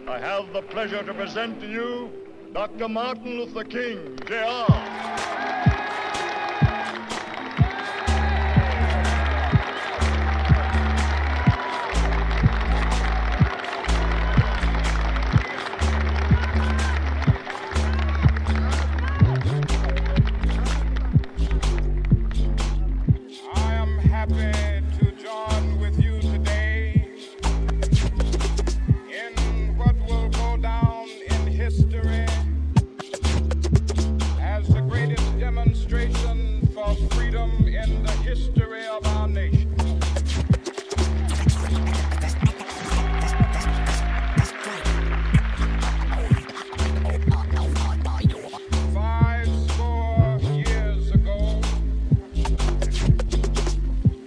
I have the pleasure to present to you Dr. Martin Luther King, Jr. For freedom in the history of our nation. Five score years ago,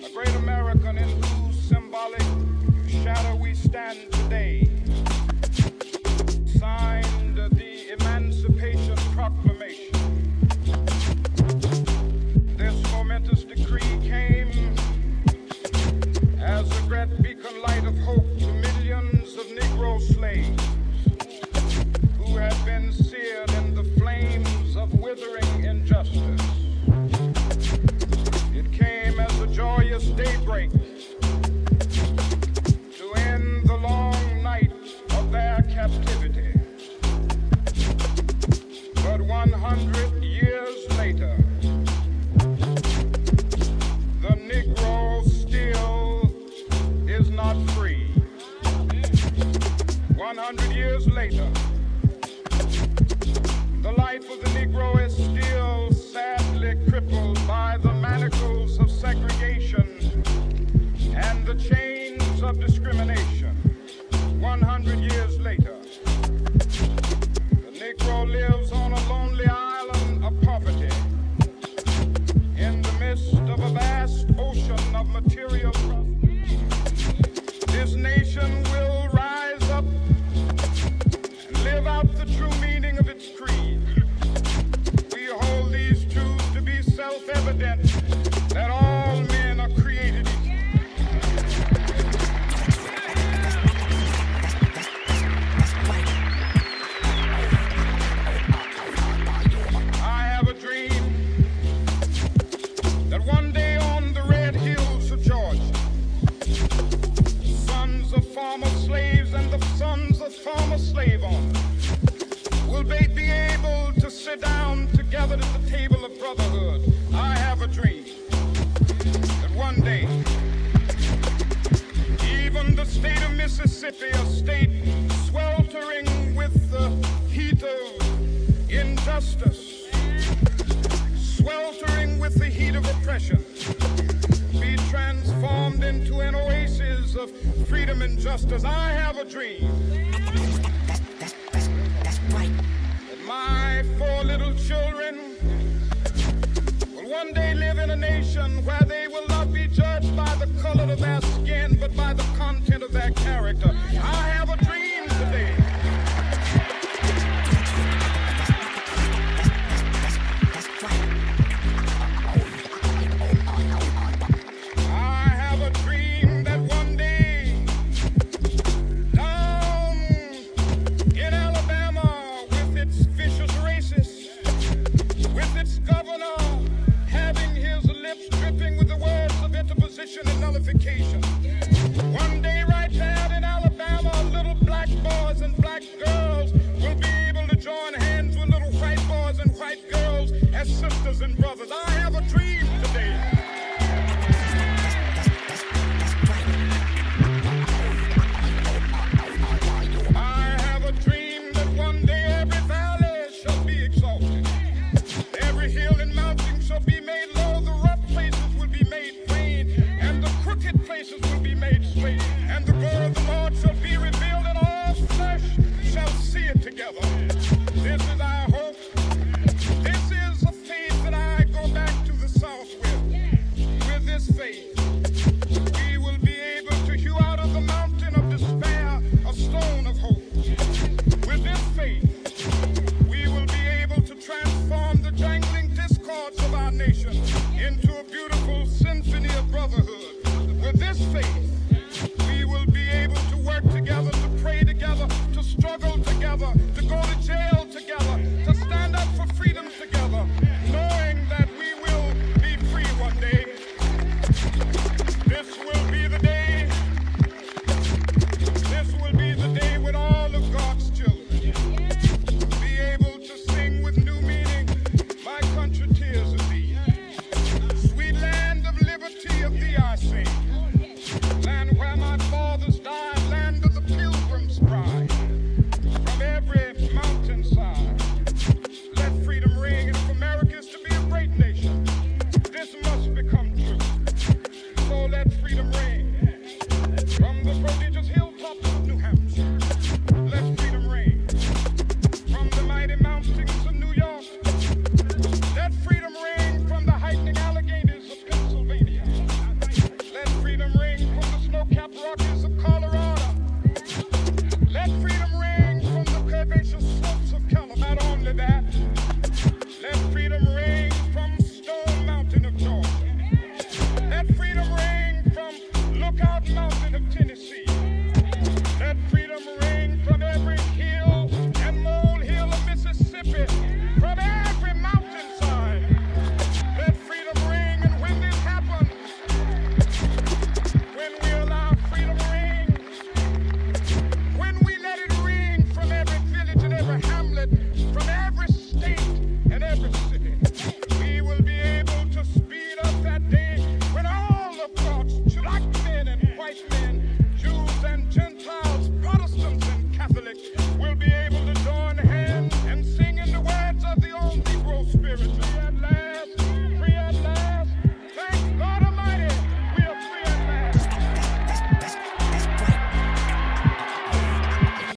a great American in whose symbolic shadow we stand today signed the Emancipation Proclamation. Momentous decree came as a great beacon light of hope to millions of Negro slaves who had been seared in the flames of withering injustice. It came as a joyous daybreak to end the long night of their captivity. But 100 years later, the Negro still is not free. 100 years later, the life of the Negro is still sadly crippled by the manacles of segregation and the chains of discrimination. 100 years later, the Negro lives on a lonely island of poverty in the midst of a vast ocean of material prosperity. This nation will rise up and live out the true meaning of its creed. We hold these truths to be self-evident, that all men are created equal. I have a dream that one day on the red hills of Georgia, sons of former slaves and the sons of former slave owners will be able to sit down together at the table of brotherhood. I have a dream that one day, even the state of Mississippi, a state sweltering with the heat of injustice, sweltering with the heat of oppression, be transformed into an oasis of freedom and justice. I have a dream that my 4 little children will one day live in a nation where they will not be judged by the color of their skin, but by the content of their character. I